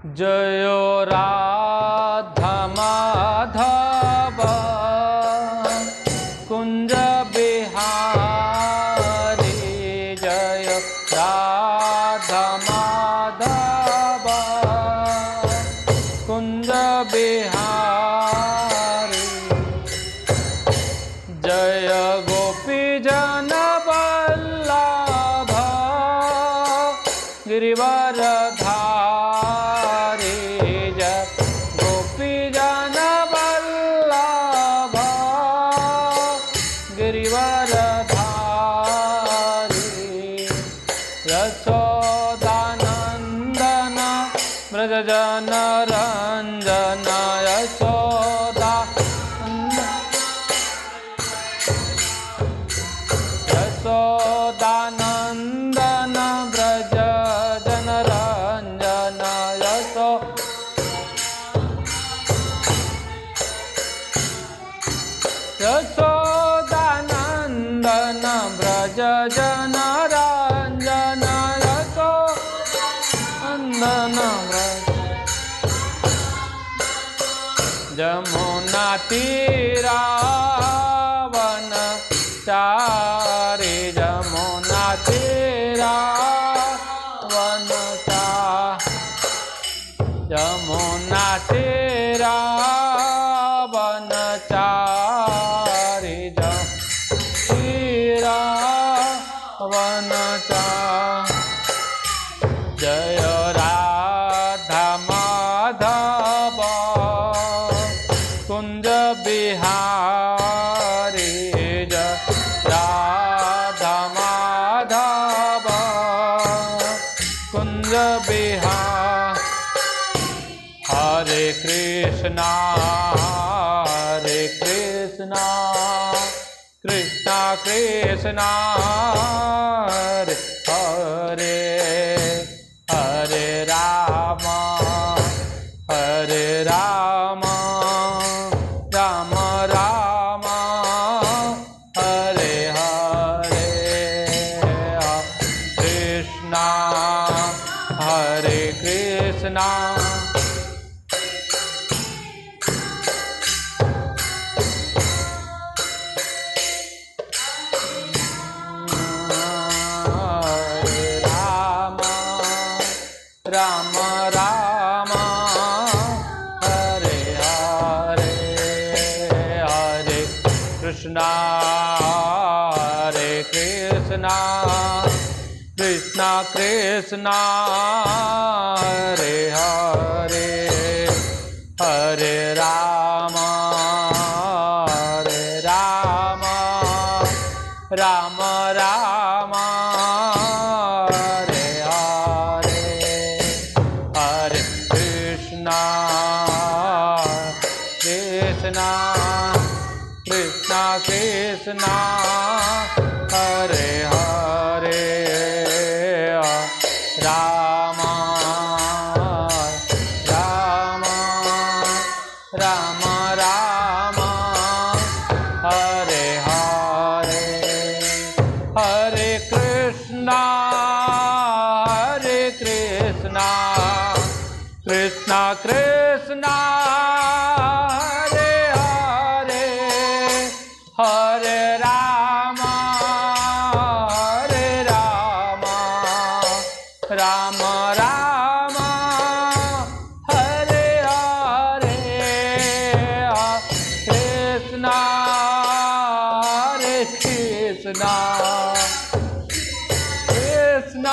जय राधा माधव कुंज बिहारी, जय राधा माधव कुंज बिहारी, जय गोपी जन वल्लभ गिरिवरधारी, जय गोपी जन वल्लभ गिरिवरधारी, यशोदानंदन व्रज जन रंजन, यशोदा यशोदानंदन व्रज जन रंजन, यशोदानंदन व्रज जन रंजन, यशोदानंदन व्रज जमुना तीरा वन चारी, जमुना तीरा वन जमुना तीरा वन चारी, तीरा वन जय राधा माधव कुंज बिहारी, जय राधा माधव कुंज बिहारी, हरे कृष्णा कृष्णा कृष्णा हरे हरे, हरे राम राम राम हरे हरे, कृष्णा हरे कृष्णा राम राम हरे हरे, हरे कृष्णा कृष्णा कृष्णा हरे हरे, हरे राम राम राम हरे हरे, हरे कृष्णा कृष्णा कृष्णा हरे हरे, राम राम राम राम हरे हरे, हरे कृष्णा कृष्णा कृष्णा हरे हरे, हरे राम राम राम हरे हरे, कृष्णा हरे कृष्णा कृष्णा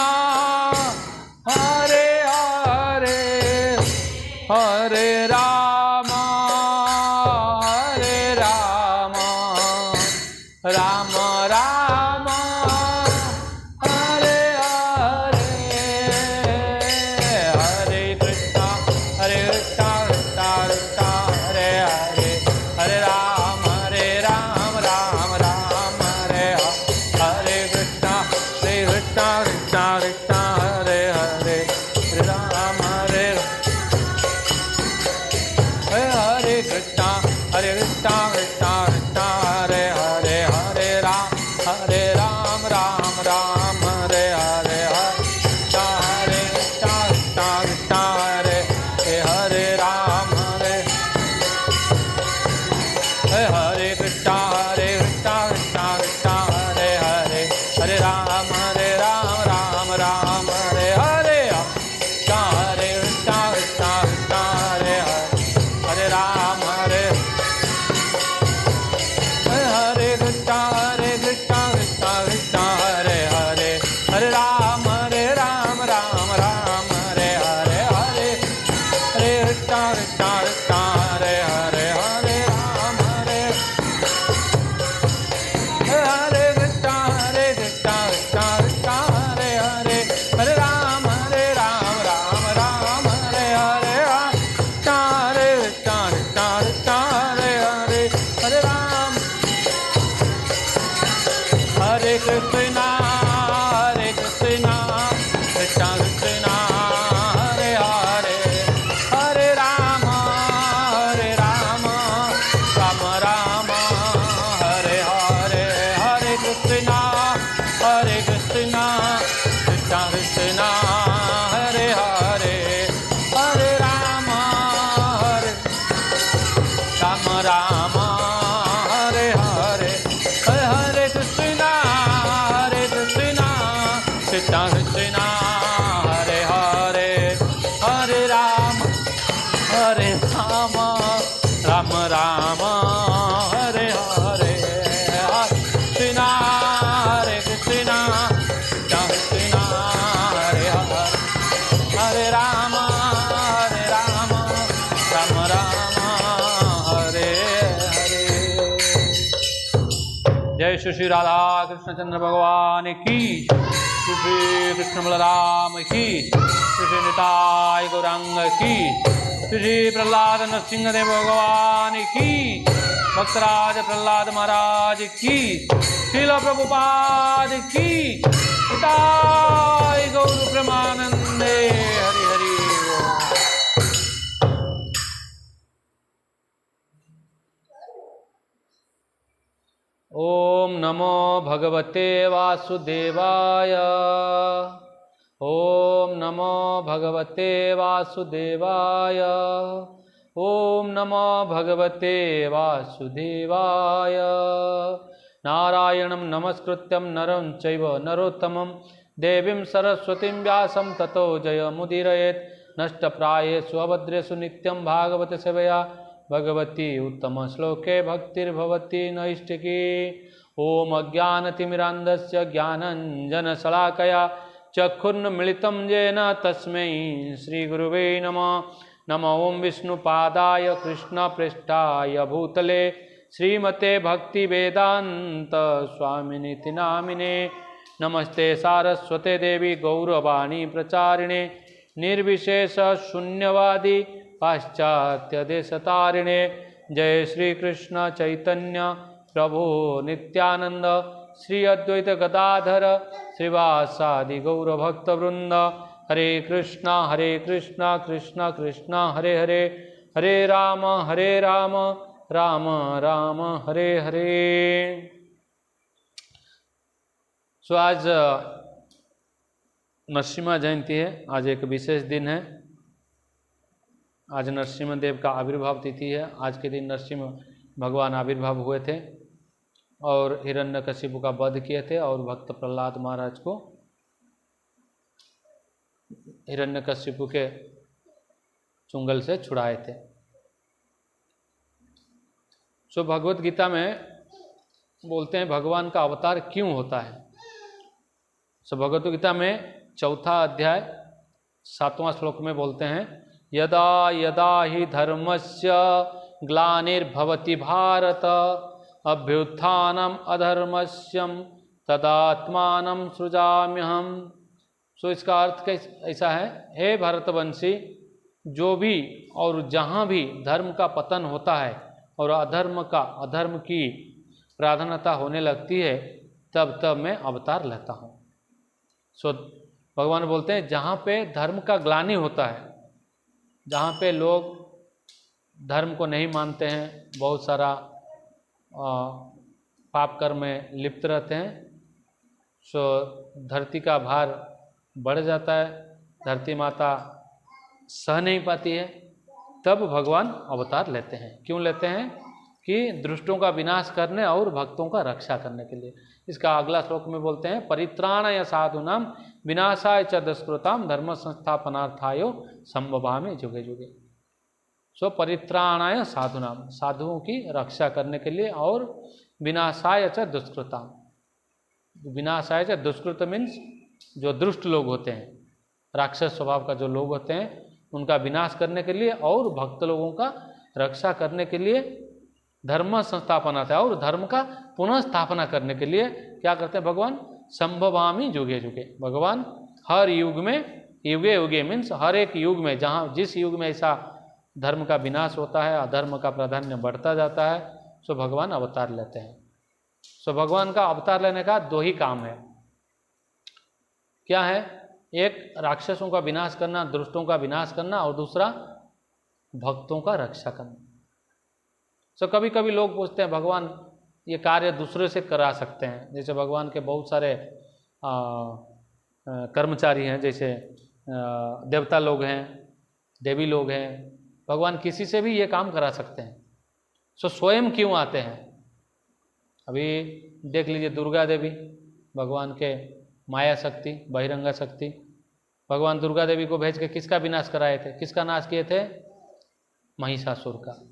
हरे हरे, हरे राम राम राम हरे हरे, हरे कृष्णा कृष्णा कृष्णा हरे हरे, हरे राम राम राम हरे हरे, कृष्णा कृष्णा कृष्णा हरे हरे, हरे राम हरे कृष्णा कृष्णा कृष्णा हरे हरे, हरे राम राम राम हरे हरे, हरे कृष्णा कृष्णा कृष्णा हरे श्री श्री राधा कृष्णचंद्र भगवान की, श्री श्री कृष्ण बलराम की, श्री श्री निताय गौरांग की, श्री श्री प्रहलाद नरसिंहदेव भगवान की, भक्तराज प्रहलाद महाराज की, श्रील प्रभुपाद की, निताय गौर प्रेमानंदे। हरि हरि ओम नमो भगवते वासुदेवाय। ओम नमो भगवते वासुदेवाय। ओम नमो भगवते वासुदेवाय। नारायणं नमस्कृत्यं नरं चैव नरोत्तमं देवीं सरस्वतीं व्यासं ततो जयमुदीरयेत्। नष्टप्रायेषु अभद्रेषु नित्यं भागवत सेवया भगवती उत्तम श्लोके भक्तिर्भवती नैष्टिकी। ओम अज्ञानतिमिरान्धस्य ज्ञानञ्जनशलाकया चक्षुर्मिलितं येन तस्मै श्रीगुरुवे नमः। नमो ओं विष्णुपादाय कृष्णप्रेष्ठाय भूतले श्रीमते भक्तिवेदान्त स्वामिनिति नामिने। नमस्ते सारस्वते देवी गौरवाणी प्रचारिणे निर्विशेष शून्यवादी पाश्चात्य देशतारिणे। जय श्री कृष्ण चैतन्य प्रभु नित्यानंद श्री अद्वैत गदाधर श्रीवासादि गौर भक्त वृंद। हरे कृष्णा कृष्णा कृष्णा हरे हरे, हरे राम राम राम हरे हरे। सो आज नरसिम्हा जयंती है। आज एक विशेष दिन है। आज नरसिम्हा देव का आविर्भाव तिथि है। आज के दिन नरसिम्हा भगवान आविर्भाव हुए थे और हिरण्यकशिपु का वध किए थे और भक्त प्रहलाद महाराज को हिरण्यकशिपु के चुंगल से छुड़ाए थे। सो भगवत गीता में बोलते हैं भगवान का अवतार क्यों होता है। सो भगवत गीता में 4 अध्याय 7वां श्लोक में बोलते हैं यदा यदा हि धर्मस्य ग्लानिर्भवति भारत अभ्युत्थानम् अधर्मस्यं तदात्मानं सृजाम्यहम्। सो इसका अर्थ ऐसा है, हे भरतवंशी, जो भी और जहाँ भी धर्म का पतन होता है और अधर्म की प्राधान्यता होने लगती है तब तब मैं अवतार लेता हूँ। सो भगवान बोलते हैं जहाँ पे धर्म का ग्लानि होता है, जहाँ पे लोग धर्म को नहीं मानते हैं, बहुत सारा पाप कर्म में लिप्त रहते हैं, सो धरती का भार बढ़ जाता है, धरती माता सह नहीं पाती है, तब भगवान अवतार लेते हैं। क्यों लेते हैं? कि दुष्टों का विनाश करने और भक्तों का रक्षा करने के लिए। इसका अगला श्लोक में बोलते हैं परित्राणाय साधूनां विनाशाय च दुष्कृतां धर्म संस्थापनार्थाय संभवामि जुगे जुगे। सो परित्राणाय साधूनां, साधुओं की रक्षा करने के लिए, और विनाशाय च दुष्कृतां, विनाशाय च दुष्कृत मीन्स जो दुष्ट लोग होते हैं, राक्षस स्वभाव का जो लोग होते हैं, उनका विनाश करने के लिए और भक्त लोगों का रक्षा करने के लिए धर्म संस्थापना था, और धर्म का पुनः स्थापना करने के लिए क्या करते हैं भगवान? संभवामि युगे युगे। भगवान हर युग में, युगे युगे मीन्स हर एक युग में, जहाँ जिस युग में ऐसा धर्म का विनाश होता है, अधर्म का प्राधान्य बढ़ता जाता है, सो भगवान अवतार लेते हैं। सो भगवान का अवतार लेने का 2 ही काम है। क्या है? एक राक्षसों का विनाश करना, दुष्टों का विनाश करना, और दूसरा भक्तों का रक्षा करना। सो कभी कभी लोग पूछते हैं भगवान ये कार्य दूसरे से करा सकते हैं। जैसे भगवान के बहुत सारे कर्मचारी हैं, जैसे देवता लोग हैं, देवी लोग हैं, भगवान किसी से भी ये काम करा सकते हैं। सो स्वयं क्यों आते हैं? अभी देख लीजिए दुर्गा देवी, भगवान के माया शक्ति, बहिरंगा शक्ति, भगवान दुर्गा देवी को भेज के किसका विनाश कराए थे? किसका नाश किए थे? महिषासुर का।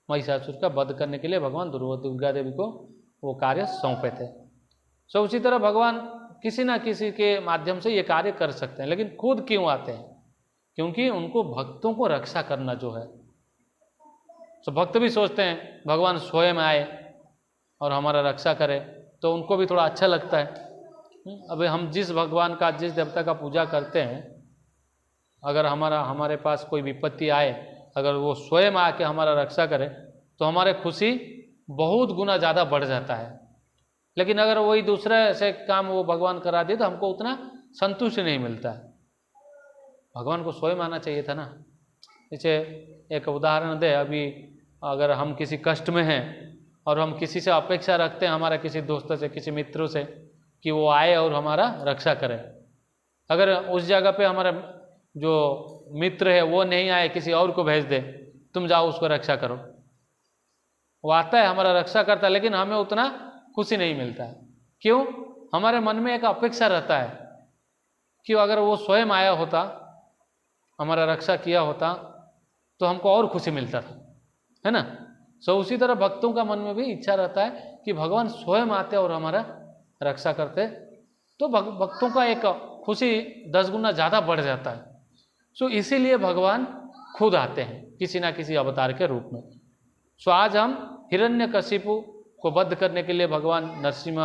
महिषासुर का वध करने के लिए भगवान दुर्गा देवी को वो कार्य सौंपे थे। सो उसी तरह भगवान किसी ना किसी के माध्यम से ये कार्य कर सकते हैं, लेकिन खुद क्यों आते हैं? क्योंकि उनको भक्तों को रक्षा करना जो है। सो भक्त भी सोचते हैं भगवान स्वयं आए और हमारा रक्षा करे तो उनको भी थोड़ा अच्छा लगता है। अभी हम जिस भगवान का, जिस देवता का पूजा करते हैं, अगर हमारे पास कोई विपत्ति आए, अगर वो स्वयं आके हमारा रक्षा करे तो हमारे खुशी बहुत गुना ज़्यादा बढ़ जाता है। लेकिन अगर वही दूसरे से काम वो भगवान करा दे तो हमको उतना संतुष्टि नहीं मिलता है। भगवान को स्वयं आना चाहिए था ना। जैसे एक उदाहरण दे, अभी अगर हम किसी कष्ट में हैं और हम किसी से अपेक्षा रखते हैं, हमारा किसी दोस्त से, किसी मित्रों से, कि वो आए और हमारा रक्षा करे। अगर उस जगह पे हमारा जो मित्र है वो नहीं आए, किसी और को भेज दे, तुम जाओ उसको रक्षा करो, वो आता है हमारा रक्षा करता है, लेकिन हमें उतना खुशी नहीं मिलता है। क्यों? हमारे मन में एक अपेक्षा रहता है कि अगर वो स्वयं आया होता, हमारा रक्षा किया होता तो हमको और खुशी मिलता था, है ना। सो उसी तरह भक्तों का मन में भी इच्छा रहता है कि भगवान स्वयं आते और हमारा रक्षा करते, तो भक्तों का एक खुशी 10 गुना ज़्यादा बढ़ जाता है। सो इसीलिए भगवान खुद आते हैं किसी ना किसी अवतार के रूप में। सो आज हम हिरण्यकशिपु को वध करने के लिए भगवान नरसिंह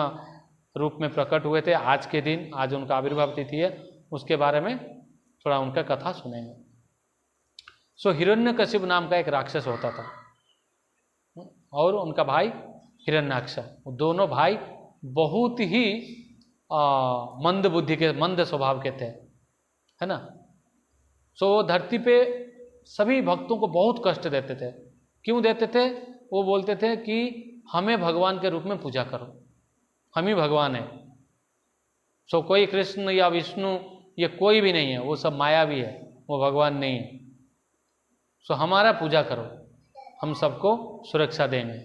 रूप में प्रकट हुए थे। आज के दिन, आज उनका आविर्भाव तिथि है, उसके बारे में थोड़ा उनका कथा सुनेंगे। सो हिरण्यकशिपु नाम का एक राक्षस होता था और उनका भाई हिरण्याक्ष। दोनों भाई बहुत ही मंद बुद्धि के, मंद स्वभाव के थे, है ना। सो वो धरती पे सभी भक्तों को बहुत कष्ट देते थे। क्यों देते थे? वो बोलते थे कि हमें भगवान के रूप में पूजा करो, हम ही भगवान हैं। सो कोई कृष्ण या विष्णु ये कोई भी नहीं है, वो सब माया भी है, वो भगवान नहीं है। सो हमारा पूजा करो, हम सबको सुरक्षा देंगे,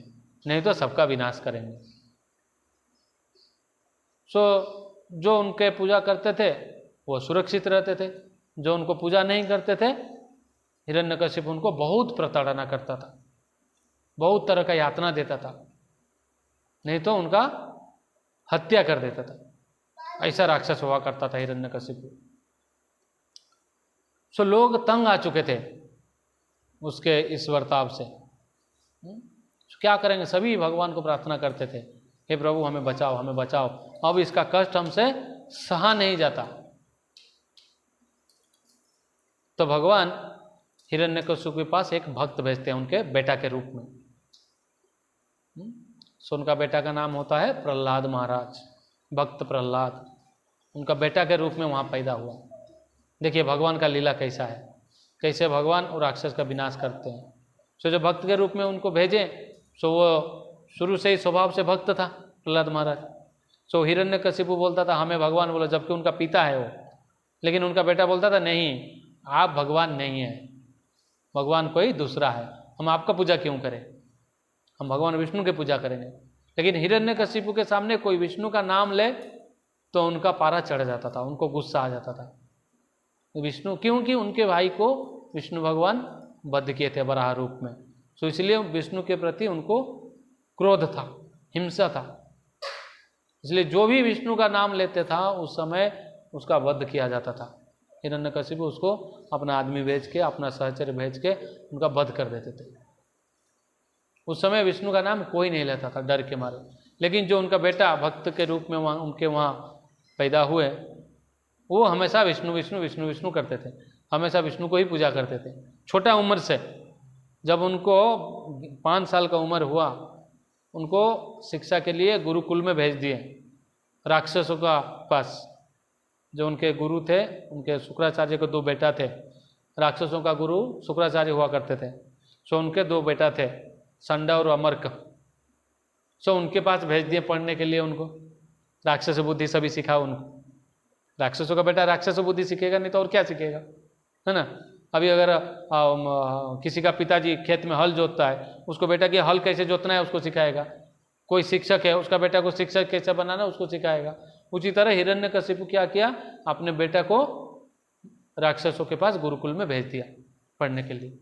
नहीं तो सबका विनाश करेंगे। सो जो उनके पूजा करते थे वो सुरक्षित रहते थे, जो उनको पूजा नहीं करते थे, हिरण्यकशिपु उनको बहुत प्रताड़ना करता था, बहुत तरह का यातना देता था, नहीं तो उनका हत्या कर देता था। ऐसा राक्षस हुआ करता था हिरण्यकशिपु। सो लोग तंग आ चुके थे उसके इस बर्ताव से। क्या करेंगे? सभी भगवान को प्रार्थना करते थे, हे प्रभु हमें बचाओ, हमें बचाओ, अब इसका कष्ट हमसे सहा नहीं जाता। तो भगवान हिरण्यकशिपु के पास एक भक्त भेजते हैं उनके बेटा के रूप में। सो उनका बेटा का नाम होता है प्रहलाद महाराज, भक्त प्रहलाद। उनका बेटा के रूप में वहाँ पैदा हुआ। देखिए भगवान का लीला कैसा है, कैसे भगवान और राक्षस का विनाश करते हैं। सो जो भक्त के रूप में उनको भेजे, सो वो शुरू से ही स्वभाव से भक्त था प्रहलाद महाराज। सो हिरण्यकशिपु बोलता था हमें भगवान बोलो, जबकि उनका पिता है वो। लेकिन उनका बेटा बोलता था नहीं, आप भगवान नहीं है, भगवान कोई दूसरा है, हम आपका पूजा क्यों करें, हम भगवान विष्णु की पूजा करेंगे। लेकिन हिरण्यकशिपु के सामने कोई विष्णु का नाम ले तो उनका पारा चढ़ जाता था, उनको गुस्सा आ जाता था। विष्णु, क्योंकि उनके भाई को विष्णु भगवान वध किए थे वराह रूप में। तो इसलिए विष्णु के प्रति उनको क्रोध था, हिंसा था। इसलिए जो भी विष्णु का नाम लेते था उस समय उसका वध किया जाता था। हिरण्यकशिपु उसको अपना आदमी भेज के, अपना सहचर्य भेज के उनका वध कर देते थे। उस समय विष्णु का नाम कोई नहीं लेता था डर के मारे। लेकिन जो उनका बेटा भक्त के रूप में उनके वहाँ पैदा हुए, वो हमेशा विष्णु विष्णु विष्णु विष्णु करते थे, हमेशा विष्णु को ही पूजा करते थे। छोटा उम्र से, जब उनको 5 साल का उम्र हुआ, उनको शिक्षा के लिए गुरुकुल में भेज दिए राक्षसों का पास। जो उनके गुरु थे, उनके शुक्राचार्य के 2 बेटा थे, राक्षसों का गुरु शुक्राचार्य हुआ करते थे। सो उनके 2 बेटा थे, संडा और अमर्क। सो उनके पास भेज दिए पढ़ने के लिए उनको, राक्षस बुद्धि सभी सिखा उनको। राक्षसों का बेटा राक्षस बुद्धि सीखेगा नहीं तो और क्या सीखेगा, है ना। अभी अगर किसी का पिताजी खेत में हल जोतता है, उसको बेटा की हल कैसे जोतना है उसको सिखाएगा। कोई शिक्षक है, उसका बेटा को शिक्षक कैसे बनाना उसको सिखाएगा। उसी तरह हिरण्यकशिपु क्या किया, अपने बेटा को राक्षसों के पास गुरुकुल में भेज दिया पढ़ने के लिए।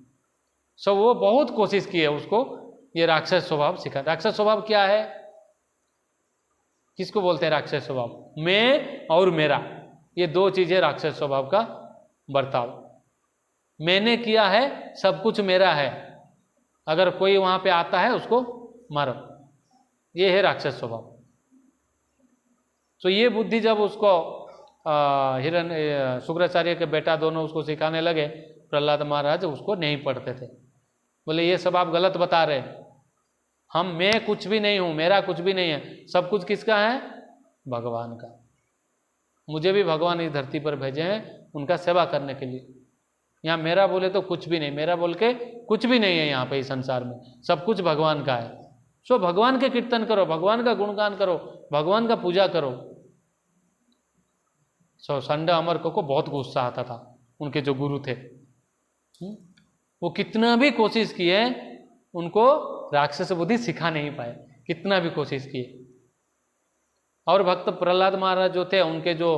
सो वो बहुत कोशिश की है उसको ये राक्षस स्वभाव सिखा। राक्षस स्वभाव क्या है, किसको बोलते हैं राक्षस स्वभाव? मैं और मेरा, ये 2 चीजें राक्षस स्वभाव का बर्ताव। मैंने किया है, सब कुछ मेरा है, अगर कोई वहां पे आता है उसको मारो। ये है राक्षस स्वभाव। तो ये बुद्धि जब उसको शुक्राचार्य के बेटा दोनों उसको सिखाने लगे, प्रहलाद महाराज उसको नहीं पढ़ते थे। बोले ये सब आप गलत बता रहे हैं, मैं कुछ भी नहीं हूँ, मेरा कुछ भी नहीं है, सब कुछ किसका है? भगवान का। मुझे भी भगवान इस धरती पर भेजे हैं उनका सेवा करने के लिए। यहाँ मेरा बोले तो कुछ भी नहीं, मेरा बोल के कुछ भी नहीं है यहाँ पे इस संसार में, सब कुछ भगवान का है। सो भगवान के कीर्तन करो, भगवान का गुणगान करो, भगवान का पूजा करो। सो संड अमर को बहुत गुस्सा आता था, उनके जो गुरु थे वो कितना भी कोशिश किए उनको राक्षस बुद्धि सिखा नहीं पाए, कितना भी कोशिश किए। और भक्त प्रहलाद महाराज जो थे, उनके जो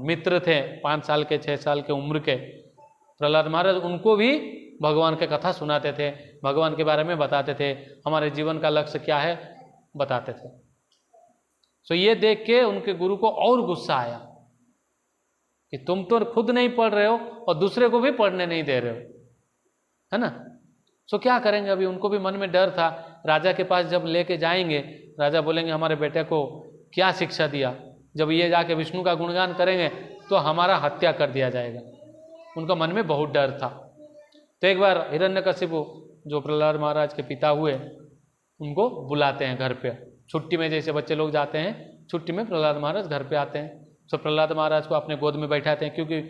मित्र थे 5 साल के 6 साल के उम्र के प्रहलाद महाराज, उनको भी भगवान के कथा सुनाते थे, भगवान के बारे में बताते थे, हमारे जीवन का लक्ष्य क्या है बताते थे। सो ये देख के उनके गुरु को और गुस्सा आया कि तुम तो खुद नहीं पढ़ रहे हो और दूसरे को भी पढ़ने नहीं दे रहे हो, है ना। सो क्या करेंगे अभी? उनको भी मन में डर था। राजा के पास जब लेके जाएंगे, राजा बोलेंगे हमारे बेटे को क्या शिक्षा दिया, जब ये जाके विष्णु का गुणगान करेंगे तो हमारा हत्या कर दिया जाएगा। उनका मन में बहुत डर था। तो एक बार हिरण्यकशिपु जो प्रहलाद महाराज के पिता हुए, उनको बुलाते हैं घर पे, छुट्टी में जैसे बच्चे लोग जाते हैं छुट्टी में, प्रहलाद महाराज घर पे आते हैं। तो प्रहलाद महाराज को अपने गोद में बैठाते हैं, क्योंकि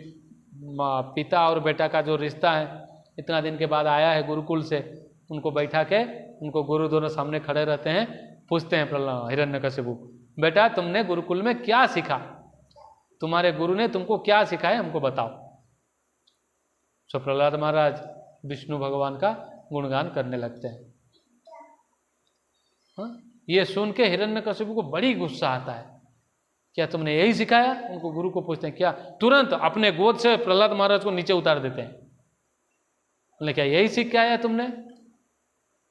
पिता और बेटा का जो रिश्ता है इतना दिन के बाद आया है गुरुकुल से, उनको बैठा के उनको गुरु दोनों सामने खड़े रहते हैं, पूछते हैं प्रहलाद हिरण्यकशिपु, बेटा तुमने गुरुकुल में क्या सीखा, तुम्हारे गुरु ने तुमको क्या सिखाया हमको बताओ। सो प्रहलाद महाराज विष्णु भगवान का गुणगान करने लगते हैं। ये सुन के हिरण्यकशिपु को बड़ी गुस्सा आता है, क्या तुमने यही सिखाया? उनको गुरु को पूछते हैं क्या, तुरंत अपने गोद से प्रहलाद महाराज को नीचे उतार देते हैं। बोले क्या यही सीख के आया तुमने?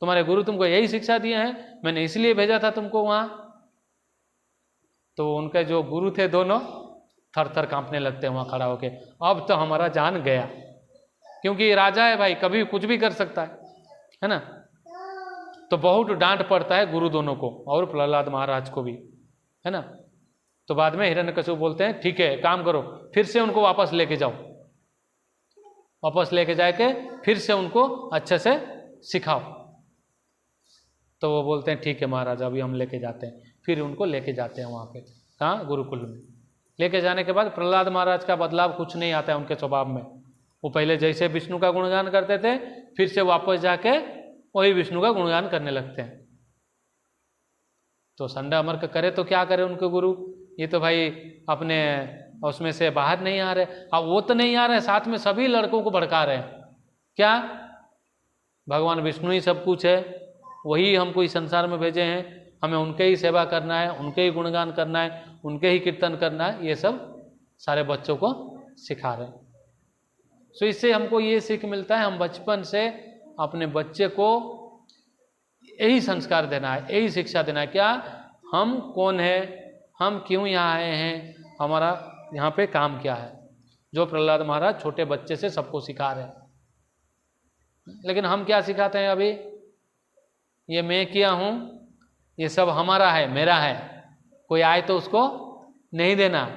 तुम्हारे गुरु तुमको यही शिक्षा दिए हैं, मैंने इसलिए भेजा था तुमको वहां। तो उनके जो गुरु थे दोनों थर थर कांपने लगते हैं वहां खड़ा होके, अब तो हमारा जान गया, क्योंकि राजा है भाई, कभी कुछ भी कर सकता है ना। तो बहुत डांट पड़ता है गुरु दोनों को और प्रहलाद महाराज को भी, है ना। तो बाद में हिरण्यकशिपु बोलते हैं ठीक है काम करो, फिर से उनको वापस लेके जाओ, वापस लेके जाके फिर से उनको अच्छे से सिखाओ। तो वो बोलते हैं ठीक है महाराज अभी हम लेके जाते हैं। फिर उनको लेके जाते हैं वहाँ पे, कहाँ? गुरुकुल में। लेके जाने के बाद प्रहलाद महाराज का बदलाव कुछ नहीं आता है उनके स्वभाव में। वो पहले जैसे विष्णु का गुणगान करते थे, फिर से वापस जाके वही विष्णु का गुणगान करने लगते हैं। तो संडा अमर का करे तो क्या करे उनके गुरु, ये तो भाई अपने उसमें से बाहर नहीं आ रहे। अब वो तो नहीं आ रहे, साथ में सभी लड़कों को भड़का रहे हैं। क्या? भगवान विष्णु ही सब कुछ है, वही हमको इस संसार में भेजे हैं, हमें उनके ही सेवा करना है, उनके ही गुणगान करना है, उनके ही कीर्तन करना है, ये सब सारे बच्चों को सिखा रहे हैं। सो इससे हमको ये सीख मिलता है, हम बचपन से अपने बच्चे को यही संस्कार देना है, यही शिक्षा देना है। क्या? हम कौन है, हम क्यों यहाँ आए हैं, हमारा यहाँ पे काम क्या है, जो प्रहलाद महाराज छोटे बच्चे से सबको सिखा रहे हैं। लेकिन हम क्या सिखाते हैं अभी? ये मैं किया हूँ, ये सब हमारा है, मेरा है, कोई आए तो उसको नहीं देना।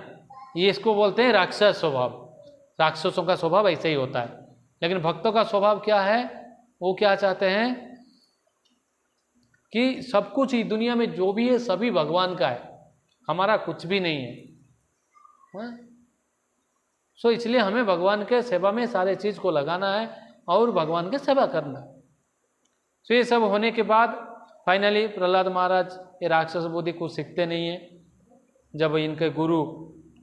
ये इसको बोलते हैं राक्षस स्वभाव। राक्षसों का स्वभाव ऐसे ही होता है। लेकिन भक्तों का स्वभाव क्या है? वो क्या चाहते हैं कि सब कुछ ही दुनिया में जो भी है सभी भगवान का है, हमारा कुछ भी नहीं है। सो इसलिए हमें भगवान के सेवा में सारे चीज को लगाना है और भगवान के सेवा करना है। सो ये सब होने के बाद फाइनली प्रहलाद महाराज ये राक्षस बुद्धि कुछ सीखते नहीं है। जब इनके गुरु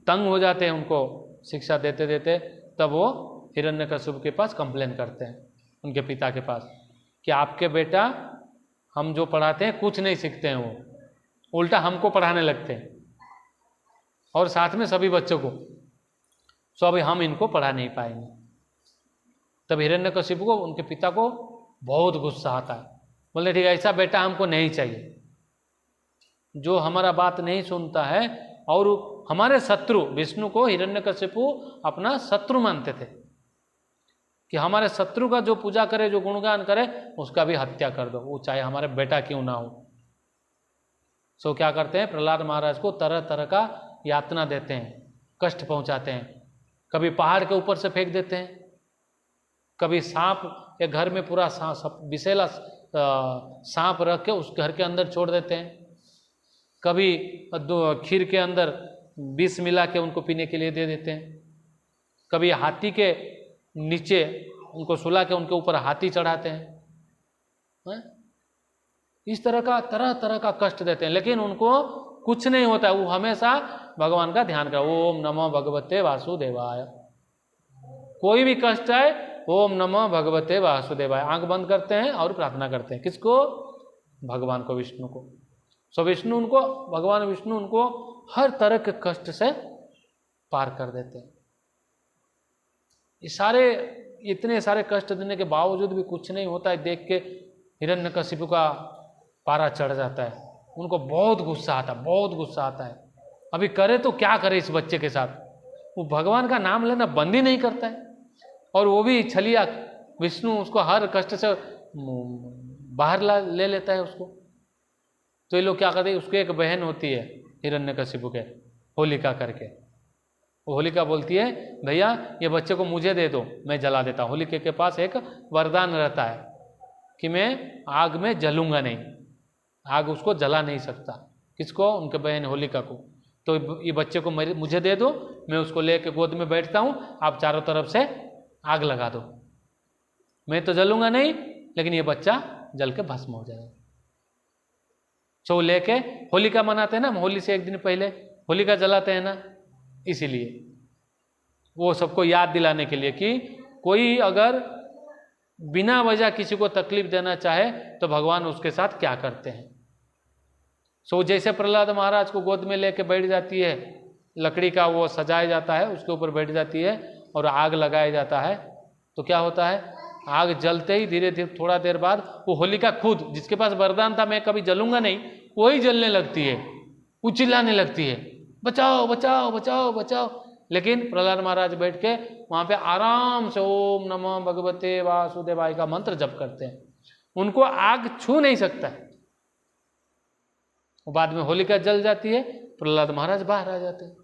तंग हो जाते हैं उनको शिक्षा देते देते, तब वो हिरण्यकशिपु के पास कंप्लेन करते हैं, उनके पिता के पास, कि आपके बेटा हम जो पढ़ाते हैं कुछ नहीं सीखते हैं, वो उल्टा हमको पढ़ाने लगते हैं और साथ में सभी बच्चों को। सो अभी हम इनको पढ़ा नहीं पाएंगे। तब हिरण्यकशिपु को, उनके पिता को बहुत गुस्सा आता है। बोले ठीक है, ऐसा बेटा हमको नहीं चाहिए जो हमारा बात नहीं सुनता है। और हमारे शत्रु विष्णु को हिरण्यकशिपु अपना शत्रु मानते थे कि हमारे शत्रु का जो पूजा करे, जो गुणगान करे, उसका भी हत्या कर दो, वो चाहे हमारे बेटा क्यों ना हो। सो क्या करते हैं, प्रहलाद महाराज को तरह तरह का यातना देते हैं, कष्ट पहुंचाते हैं। कभी पहाड़ के ऊपर से फेंक देते हैं, कभी सांप, एक घर में पूरा विषैला सांप रख के उस घर के अंदर छोड़ देते हैं, कभी खीर के अंदर विष मिला के उनको पीने के लिए दे देते हैं, कभी हाथी के नीचे उनको सुला के उनके ऊपर हाथी चढ़ाते हैं। इस तरह तरह का कष्ट देते हैं, लेकिन उनको कुछ नहीं होता, वो हमेशा भगवान का ध्यान कर, ओम नमो भगवते वासुदेवाय। कोई भी कष्ट आए, ओम नमो भगवते वासुदेवाय, आंख बंद करते हैं और प्रार्थना करते हैं। किसको? भगवान को, विष्णु को। सो विष्णु उनको, भगवान विष्णु उनको हर तरह के कष्ट से पार कर देते हैं। इतने सारे कष्ट देने के बावजूद भी कुछ नहीं होता है, देख के हिरण्यकशिपु का पारा चढ़ जाता है। उनको बहुत गुस्सा आता है, अभी करे तो क्या करे इस बच्चे के साथ। वो भगवान का नाम लेना बंद ही नहीं करता है, और वो भी छलिया विष्णु उसको हर कष्ट से बाहर ले लेता है उसको। तो ये लोग क्या करते हैं, उसकी एक बहन होती है हिरण्यकशिपु के, होलिका करके। वो होलिका बोलती है, भैया ये बच्चे को मुझे दे दो, मैं जला देता हूँ। होलिका के पास एक वरदान रहता है कि मैं आग में जलूंगा नहीं, आग उसको जला नहीं सकता। किसको? उनके बहन होलिका को। तो ये बच्चे को मुझे दे दो, मैं उसको लेके गोद में बैठता हूँ, आप चारों तरफ से आग लगा दो, मैं तो जलूंगा नहीं, लेकिन ये बच्चा जल के भस्म हो जाएगा। तो लेके होलिका मनाते हैं ना, होली से एक दिन पहले होलिका जलाते हैं ना, इसीलिए वो सबको याद दिलाने के लिए कि कोई अगर बिना वजह किसी को तकलीफ देना चाहे तो भगवान उसके साथ क्या करते हैं। सो जैसे प्रहलाद महाराज को गोद में लेके बैठ जाती है, लकड़ी का वो सजाया जाता है, उसके ऊपर बैठ जाती है और आग लगाया जाता है, तो क्या होता है, आग जलते ही धीरे धीरे थोड़ा देर बाद वो होलिका खुद, जिसके पास वरदान था मैं कभी जलूंगा नहीं, वही जलने लगती है, वो चिल्लाने लगती है, बचाओ बचाओ बचाओ बचाओ। लेकिन प्रहलाद महाराज बैठ के वहां पे आराम से ओम नमो भगवते वासुदेवाय का मंत्र जप करते हैं, उनको आग छू नहीं सकता है। बाद में होलिका जल जाती है, प्रहलाद महाराज बाहर आ जाते हैं।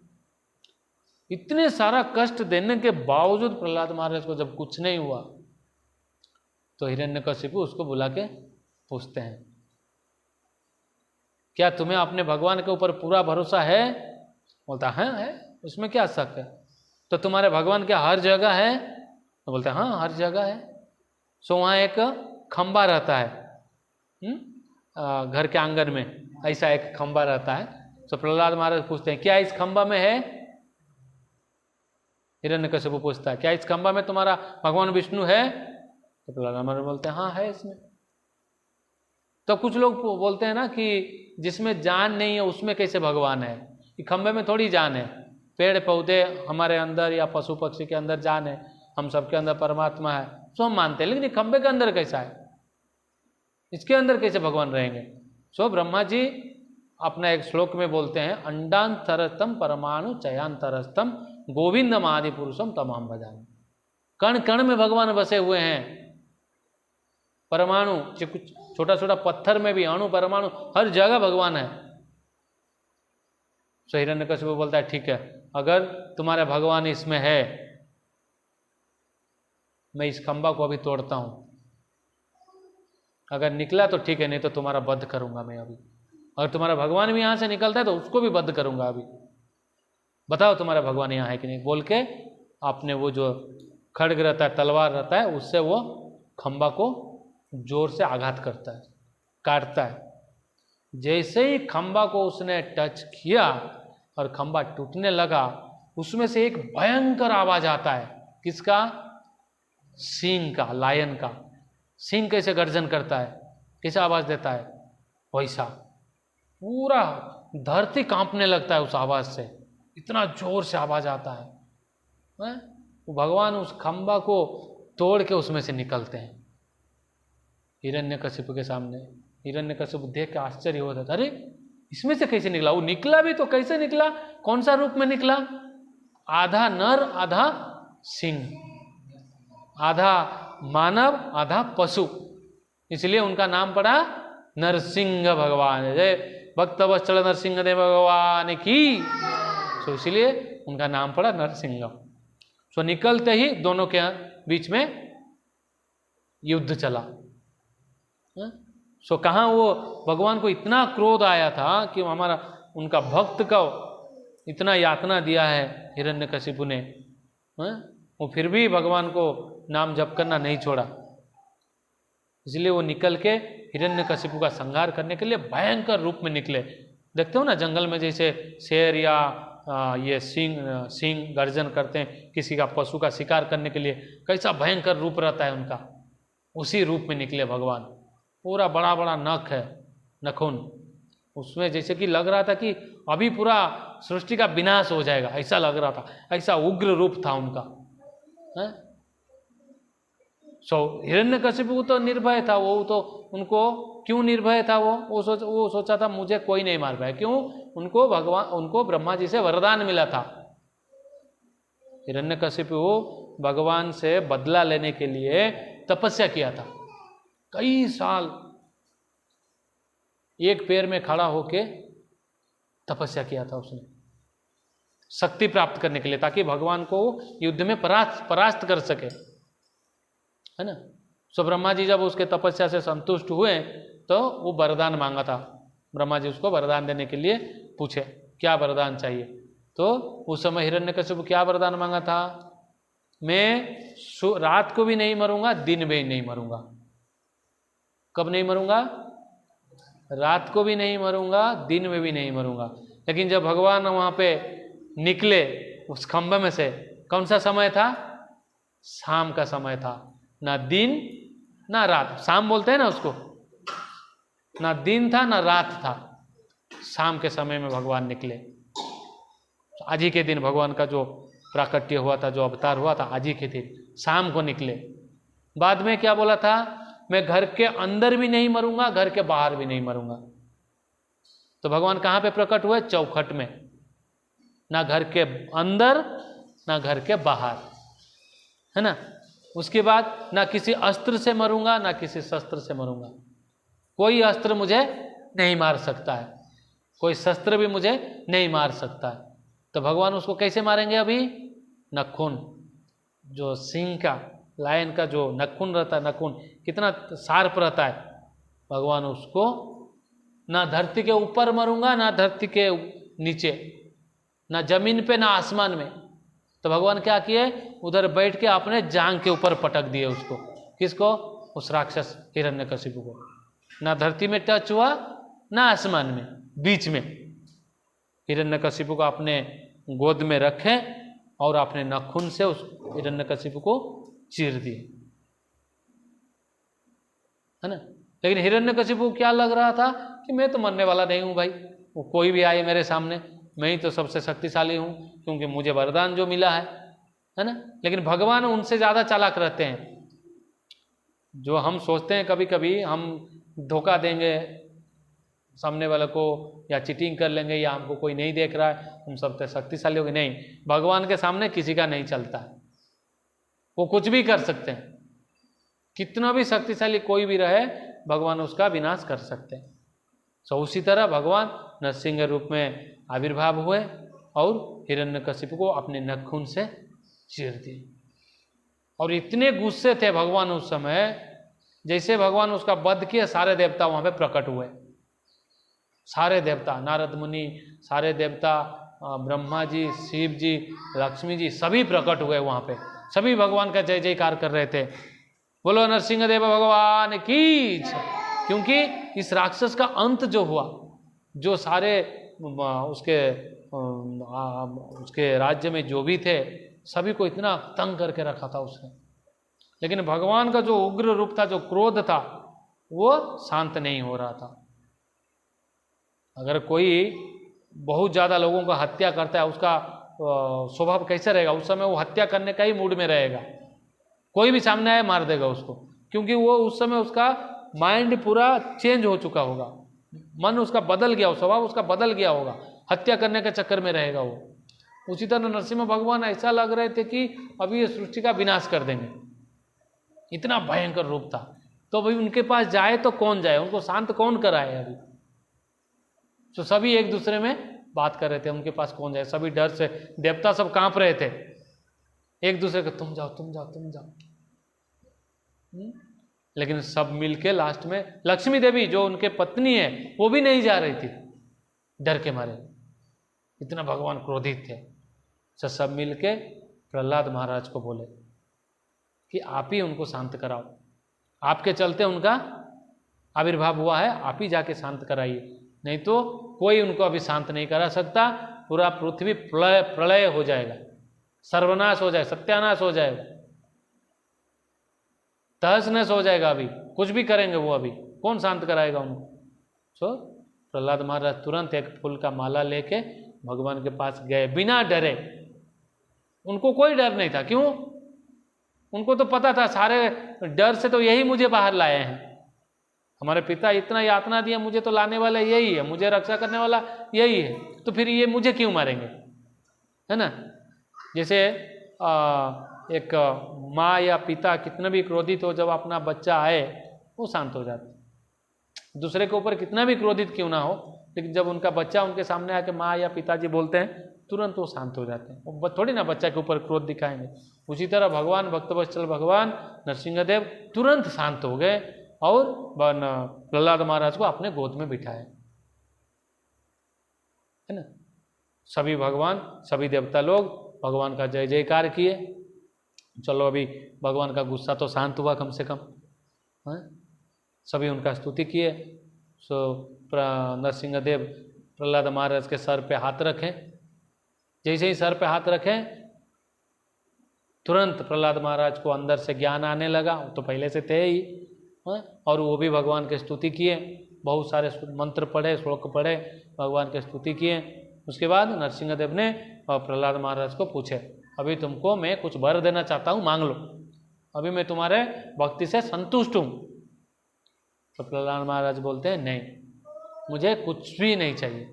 इतने सारा कष्ट देने के बावजूद प्रहलाद महाराज को जब कुछ नहीं हुआ, तो हिरण्यकशिपु उसको बुला के पूछते हैं, क्या तुम्हें अपने भगवान के ऊपर पूरा भरोसा है? बोलता है, उसमें क्या शक है। तो तुम्हारे भगवान क्या हर जगह है? तो बोलते हैं हाँ हर जगह है। सो वहाँ एक खंबा रहता है, घर के आंगन में ऐसा एक खंबा रहता है। तो प्रहलाद महाराज पूछते हैं, क्या इस खंबा में है? हिरण्यकशिपु पूछता है, क्या इस खंबा में तुम्हारा भगवान विष्णु है? तो प्रहलाद महाराज बोलते हैं हाँ है इसमें। तो कुछ लोग बोलते हैं ना कि जिसमें जान नहीं है उसमें कैसे भगवान है, कि खंबे में थोड़ी जान है, पेड़ पौधे हमारे अंदर या पशु पक्षी के अंदर जान है, हम सबके अंदर परमात्मा है, सो हम मानते हैं, लेकिन ये खंबे के अंदर कैसा है, इसके अंदर कैसे भगवान रहेंगे? सो ब्रह्मा जी अपना एक श्लोक में बोलते हैं, अंडांतरस्तम परमाणु चयांतरस्तम गोविंदम आदि पुरुषम तमाम भजामि। कण कण में भगवान बसे हुए हैं, परमाणु छोटा छोटा पत्थर में भी अणु परमाणु हर जगह भगवान है। सो हिरण्यकशिपु बोलता है ठीक है, अगर तुम्हारा भगवान इसमें है, मैं इस खंबा को अभी तोड़ता हूं, अगर निकला तो ठीक है, नहीं तो तुम्हारा वध करूंगा मैं अभी। अगर तुम्हारा भगवान भी यहां से निकलता है तो उसको भी वध करूंगा अभी, बताओ तुम्हारा भगवान यहाँ है कि नहीं। बोल के आपने वो जो खड्ग रहता है, तलवार रहता है, उससे वो खंबा को जोर से आघात करता है, काटता है। जैसे ही खंबा को उसने टच किया और खंबा टूटने लगा, उसमें से एक भयंकर आवाज आता है। किसका? सिंह का, लायन का। सिंह कैसे गर्जन करता है, कैसे आवाज देता है, वैसा पूरा धरती कांपने लगता है उस आवाज से, इतना जोर से आवाज आता है। तो भगवान उस खंबा को तोड़ के उसमें से निकलते हैं हिरण्यकशिपु के सामने। हिरण्यकशिपु देख के आश्चर्य होता था, अरे इसमें से कैसे निकला? वो निकला भी तो कैसे निकला, कौन सा रूप में निकला? आधा नर आधा सिंह, आधा मानव आधा पशु, इसलिए उनका नाम पड़ा नरसिंह भगवान। भक्त वत्सल नरसिंह देव भगवान की। तो इसलिए उनका नाम पड़ा नरसिंह। सो निकलते ही दोनों के बीच में युद्ध चला। सो कहाँ वो भगवान को इतना क्रोध आया था कि हमारा उनका भक्त को इतना यातना दिया है हिरण्यकशिपु ने, वो फिर भी भगवान को नाम जप करना नहीं छोड़ा। इसलिए वो निकल के हिरण्यकशिपु का संहार करने के लिए भयंकर रूप में निकले। देखते हो ना जंगल में जैसे शेर या ये सिंह गर्जन करते हैं किसी का पशु का शिकार करने के लिए, कैसा भयंकर रूप रहता है उनका, उसी रूप में निकले भगवान। पूरा बड़ा बड़ा नख है, नखून, उसमें जैसे कि लग रहा था कि अभी पूरा सृष्टि का विनाश हो जाएगा, ऐसा लग रहा था, ऐसा उग्र रूप था उनका। हिरण्यकशिपु तो निर्भय था, वो तो उनको क्यों निर्भय था, वो सोचा था मुझे कोई नहीं मार पाया। क्यों? उनको ब्रह्मा जी से वरदान मिला था। हिरण्यकशिपु भगवान से बदला लेने के लिए तपस्या किया था, कई साल एक पैर में खड़ा होके तपस्या किया था उसने, शक्ति प्राप्त करने के लिए, ताकि भगवान को युद्ध में परास्त कर सके, है ना। सो ब्रह्मा जी जब उसके तपस्या से संतुष्ट हुए तो वो वरदान मांगा था। ब्रह्मा जी उसको वरदान देने के लिए पूछे क्या वरदान चाहिए, तो उस समय हिरण्यकशिपु क्या वरदान मांगा था, मैं रात को भी नहीं मरूंगा, दिन में नहीं मरूंगा। कब नहीं मरूंगा? रात को भी नहीं मरूंगा, दिन में भी नहीं मरूंगा। लेकिन जब भगवान वहां पे निकले उस खंभे में से, कौन सा समय था? शाम का समय था, ना दिन ना रात, शाम बोलते हैं ना उसको, ना दिन था ना रात था, शाम के समय में भगवान निकले। आज ही के दिन भगवान का जो प्राकट्य हुआ था, जो अवतार हुआ था, आज ही के दिन शाम को निकले। बाद में क्या बोला था, मैं घर के अंदर भी नहीं मरूंगा, घर के बाहर भी नहीं मरूंगा। तो भगवान कहाँ पे प्रकट हुए? चौखट में, ना घर के अंदर ना घर के बाहर, है ना। उसके बाद ना किसी अस्त्र से मरूंगा ना किसी शस्त्र से मरूंगा, कोई अस्त्र मुझे नहीं मार सकता है, कोई शस्त्र भी मुझे नहीं मार सकता है। तो भगवान उसको कैसे मारेंगे? अभी नखून, जो सिंह का, लायन का जो नखून रहता है, नखून कितना शार्प रहता है, भगवान उसको ना धरती के ऊपर मरूंगा ना धरती के नीचे, ना जमीन पे ना आसमान में। तो भगवान क्या किए, उधर बैठ के अपने जांग के ऊपर पटक दिए उसको। किसको? उस राक्षस हिरण्यकशिपु को। ना धरती में टच हुआ ना आसमान में, बीच में हिरण्यकशिपु को अपने गोद में रखे और अपने नाखून से उस हिरण्यकशिपु को चीर दिए, है ना। लेकिन हिरण्यकशिपु को क्या लग रहा था कि मैं तो मरने वाला नहीं हूं भाई, वो कोई भी आए मेरे सामने, मैं ही तो सबसे शक्तिशाली हूं, क्योंकि मुझे वरदान जो मिला है ना। लेकिन भगवान उनसे ज्यादा चालाक रहते हैं। जो हम सोचते हैं कभी कभी हम धोखा देंगे सामने वाले को, या चीटिंग कर लेंगे, या हमको कोई नहीं देख रहा है, हम सबसे शक्तिशाली हो गए, नहीं, भगवान के सामने किसी का नहीं चलता है। वो कुछ भी कर सकते हैं, कितना भी शक्तिशाली कोई भी रहे, भगवान उसका विनाश कर सकते हैं। तो उसी तरह भगवान नरसिंह रूप में आविर्भाव हुए और हिरण्यकशिपु को अपने नखून से चीर दिए। और इतने गुस्से थे भगवान उस समय, जैसे भगवान उसका वध किया, सारे देवता वहां पे प्रकट हुए, सारे देवता, नारद मुनि, सारे देवता, ब्रह्मा जी, शिव जी, लक्ष्मी जी, सभी प्रकट हुए वहां पे, सभी भगवान का जय जयकार कर रहे थे, बोलो नरसिंह देव भगवान की। क्योंकि इस राक्षस का अंत जो हुआ, जो सारे उसके राज्य में जो भी थे, सभी को इतना तंग करके रखा था उसने। लेकिन भगवान का जो उग्र रूप था, जो क्रोध था, वो शांत नहीं हो रहा था। अगर कोई बहुत ज्यादा लोगों का हत्या करता है, उसका स्वभाव कैसे रहेगा? उस समय वो हत्या करने का ही मूड में रहेगा, कोई भी सामने आए मार देगा उसको, क्योंकि वो उस समय उसका माइंड पूरा चेंज हो चुका होगा, मन उसका बदल गया, स्वभाव उसका बदल गया होगा, हत्या करने के चक्कर में रहेगा वो। उसी तरह नरसिंह भगवान ऐसा लग रहे थे कि अभी ये सृष्टि का विनाश कर देंगे, इतना भयंकर रूप था। तो अभी उनके पास जाए तो कौन जाए, उनको शांत कौन कराए? अभी तो सभी एक दूसरे में बात कर रहे थे, उनके पास कौन जाए, सभी डर से, देवता सब कांप रहे थे, एक दूसरे को तुम जाओ तुम जाओ तुम जाओ। लेकिन सब मिलके लास्ट में लक्ष्मी देवी जो उनके पत्नी है वो भी नहीं जा रही थी डर के मारे, इतना भगवान क्रोधित थे। तो सब मिलके प्रहलाद महाराज को बोले कि आप ही उनको शांत कराओ, आपके चलते उनका आविर्भाव हुआ है, आप ही जाके शांत कराइए, नहीं तो कोई उनको अभी शांत नहीं करा सकता, पूरा पृथ्वी प्रलय हो जाएगा, सर्वनाश हो जाएगा, सत्यानाश हो जाएगा, तहस नहस हो जाएगा, अभी कुछ भी करेंगे वो, अभी कौन शांत कराएगा उनको। सो प्रहलाद महाराज तुरंत एक फूल का माला लेके भगवान के पास गए बिना डरे, उनको कोई डर नहीं था। क्यों? उनको तो पता था, सारे डर से तो यही मुझे बाहर लाए हैं, हमारे पिता इतना यातना दिया, मुझे तो लाने वाला यही है, मुझे रक्षा करने वाला यही है, तो फिर ये मुझे क्यों मारेंगे, है ना। जैसे एक माँ या पिता कितना भी क्रोधित हो, जब अपना बच्चा आए वो शांत हो जाता, दूसरे के ऊपर कितना भी क्रोधित क्यों ना हो, लेकिन जब उनका बच्चा उनके सामने आके माँ या पिताजी बोलते हैं तुरंत वो शांत हो जाते हैं, वो थोड़ी ना बच्चा के ऊपर क्रोध दिखाएंगे। उसी तरह भगवान भक्तवत्सल भगवान नरसिंहदेव तुरंत शांत हो गए और प्रहलाद महाराज को अपने गोद में बिठाए, है ना। सभी भगवान सभी देवता लोग भगवान का जय जयकार किए। चलो अभी भगवान का गुस्सा तो शांत हुआ कम से कम, है? सभी उनका स्तुति किए। सो नरसिंहदेव प्रहलाद महाराज के सर पे हाथ रखें, जैसे ही सर पे हाथ रखें तुरंत प्रहलाद महाराज को अंदर से ज्ञान आने लगा, तो पहले से थे ही, है? और वो भी भगवान की स्तुति किए, बहुत सारे मंत्र पढ़े, श्लोक पढ़े, भगवान की स्तुति किए। उसके बाद नरसिंहदेव ने प्रहलाद महाराज को पूछे, अभी तुमको मैं कुछ वर देना चाहता हूँ, मांग लो, अभी मैं तुम्हारे भक्ति से संतुष्ट हूँ। तो प्रहलाद महाराज बोलते हैं नहीं, मुझे कुछ भी नहीं चाहिए,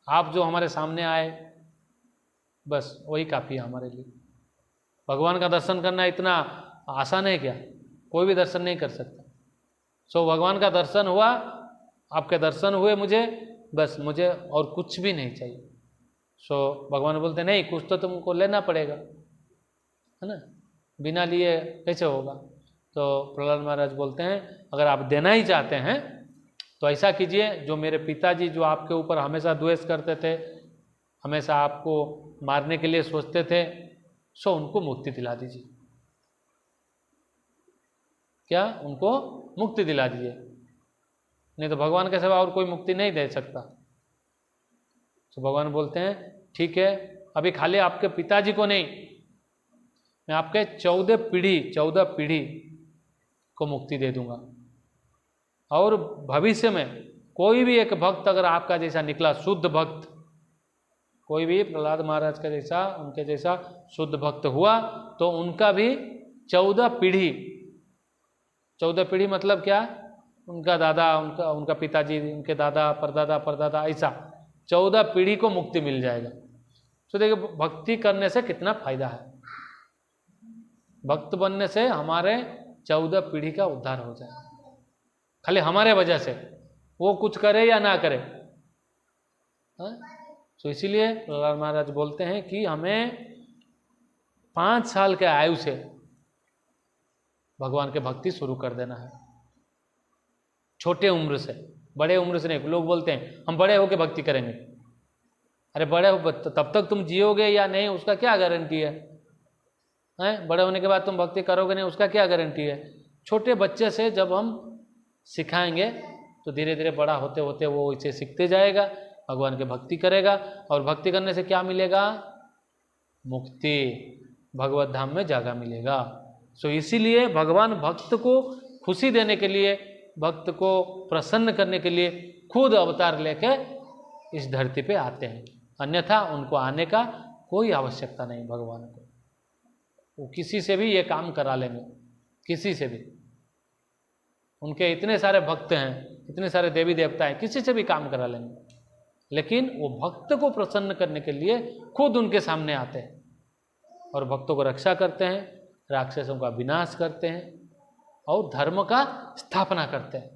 आप जो हमारे सामने आए बस वही काफ़ी है हमारे लिए। भगवान का दर्शन करना इतना आसान है क्या? कोई भी दर्शन नहीं कर सकता। सो भगवान का दर्शन हुआ, आपके दर्शन हुए मुझे, बस मुझे और कुछ भी नहीं चाहिए। सो भगवान बोलते नहीं, कुछ तो तुमको लेना पड़ेगा, है ना, बिना लिए कैसे होगा। तो प्रहलाद महाराज बोलते हैं अगर आप देना ही चाहते हैं तो ऐसा कीजिए, जो मेरे पिताजी जो आपके ऊपर हमेशा द्वेष करते थे, हमेशा आपको मारने के लिए सोचते थे, सो उनको मुक्ति दिला दीजिए। क्या? उनको मुक्ति दिला दीजिए, नहीं तो भगवान के सिवा और कोई मुक्ति नहीं दे सकता। तो भगवान बोलते हैं ठीक है, अभी खाली आपके पिताजी को नहीं, मैं आपके 14 पीढ़ी को मुक्ति दे दूंगा। और भविष्य में कोई भी एक भक्त अगर आपका जैसा निकला, शुद्ध भक्त, कोई भी प्रहलाद महाराज का जैसा, उनके जैसा शुद्ध भक्त हुआ, तो उनका भी 14 पीढ़ी मतलब क्या? उनका दादा, उनका पिताजी, उनके दादा, परदादा, ऐसा 14 पीढ़ी को मुक्ति मिल जाएगा। तो देखिए भक्ति करने से कितना फायदा है। भक्त बनने से हमारे 14 पीढ़ी का उद्धार हो जाए, खाली हमारे वजह से, वो कुछ करे या ना करे। तो इसीलिए प्रहलाद महाराज बोलते हैं कि हमें 5 साल के आयु से भगवान के भक्ति शुरू कर देना है, छोटे उम्र से, बड़े उम्र से नहीं। लोग बोलते हैं हम बड़े होकर भक्ति करेंगे, अरे बड़े हो तब तक तुम जियोगे या नहीं उसका क्या गारंटी है? बड़े होने के बाद तुम भक्ति करोगे नहीं उसका क्या गारंटी है? छोटे बच्चे से जब हम सिखाएंगे तो धीरे धीरे बड़ा होते होते वो इसे सीखते जाएगा, भगवान की भक्ति करेगा, और भक्ति करने से क्या मिलेगा? मुक्ति, भगवत धाम में जगह मिलेगा। सो इसीलिए भगवान भक्त को खुशी देने के लिए, भक्त को प्रसन्न करने के लिए खुद अवतार लेके इस धरती पे आते हैं, अन्यथा उनको आने का कोई आवश्यकता नहीं। भगवान को वो किसी से भी ये काम करा लेंगे, किसी से भी। उनके इतने सारे भक्त हैं, इतने सारे देवी देवता हैं, किसी से भी काम करा लेंगे, लेकिन वो भक्त को प्रसन्न करने के लिए खुद उनके सामने आते हैं और भक्तों को रक्षा करते हैं, राक्षसों का विनाश करते हैं और धर्म का स्थापना करते हैं।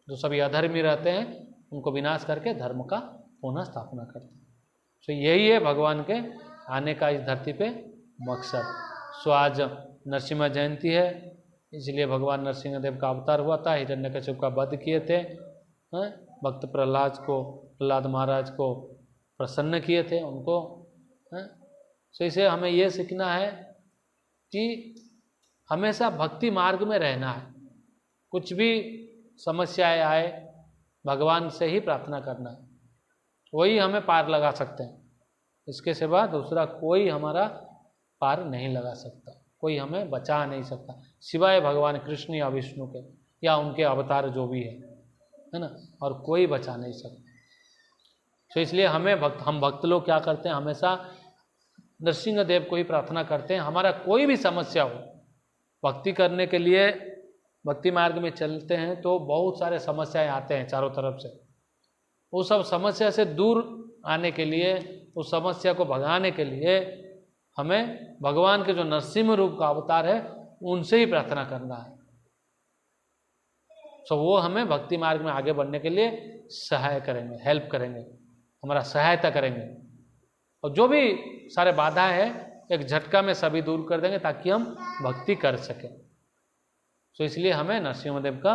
जो सभी अधर्मी रहते हैं उनको विनाश करके धर्म का पुनः स्थापना करते हैं। तो यही है भगवान के आने का इस धरती पे मकसद। सो आज नरसिम्हा जयंती है, इसलिए भगवान नरसिंह देव का अवतार हुआ था, हिरण्यकश्यप का वध किए थे, भक्त प्रहलाद महाराज को प्रसन्न किए थे उनको। तो इसे हमें ये सीखना है कि हमेशा भक्ति मार्ग में रहना है। कुछ भी समस्याएं आए भगवान से ही प्रार्थना करना है, वही हमें पार लगा सकते हैं। इसके सिवा दूसरा कोई हमारा पार नहीं लगा सकता, कोई हमें बचा नहीं सकता सिवाय भगवान कृष्ण या विष्णु के या उनके अवतार जो भी है ना, और कोई बचा नहीं सकता। तो इसलिए हम भक्त लोग क्या करते हैं, हमेशा नरसिंह देव को ही प्रार्थना करते हैं। हमारा कोई भी समस्या हो, भक्ति करने के लिए भक्ति मार्ग में चलते हैं तो बहुत सारे समस्याएं आते हैं चारों तरफ से। वो सब समस्या से दूर आने के लिए, उस समस्या को भगाने के लिए हमें भगवान के जो नरसिंह रूप का अवतार है उनसे ही प्रार्थना करना है। तो वो हमें भक्ति मार्ग में आगे बढ़ने के लिए सहाय करेंगे, हेल्प करेंगे, हमारा सहायता करेंगे, और जो भी सारे बाधा है एक झटका में सभी दूर कर देंगे ताकि हम भक्ति कर सकें। तो इसलिए हमें नरसिंहदेव का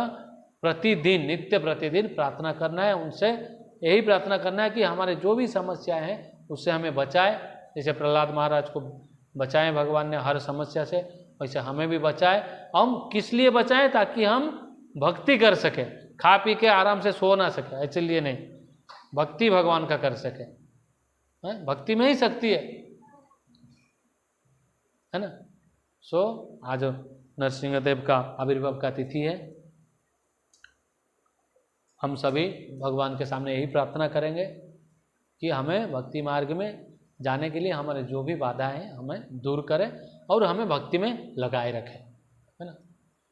प्रतिदिन, नित्य प्रतिदिन प्रार्थना करना है, उनसे यही प्रार्थना करना है कि हमारे जो भी समस्याएं हैं उससे हमें बचाए। जैसे प्रहलाद महाराज को बचाएं भगवान ने हर समस्या से, वैसे हमें भी बचाए। हम किस लिए बचाएं? ताकि हम भक्ति कर सकें, खा पी के आराम से सो ना सके, इसलिए नहीं, भक्ति भगवान का कर सके। भक्ति में ही शक्ति है ना। सो आज नरसिंहदेव का आविर्भाव का तिथि है। हम सभी भगवान के सामने यही प्रार्थना करेंगे कि हमें भक्ति मार्ग में जाने के लिए हमारे जो भी बाधा हैं हमें दूर करें और हमें भक्ति में लगाए रखें, है ना।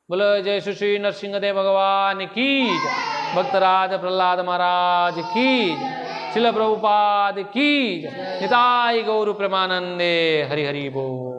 बोलो जय श्री नरसिंहदेव भगवान की जय, भक्तराज प्रहलाद महाराज की जय, शिल प्रभुपाद की जय, निताई गौर प्रेमानंदे, हरि हरि बोल।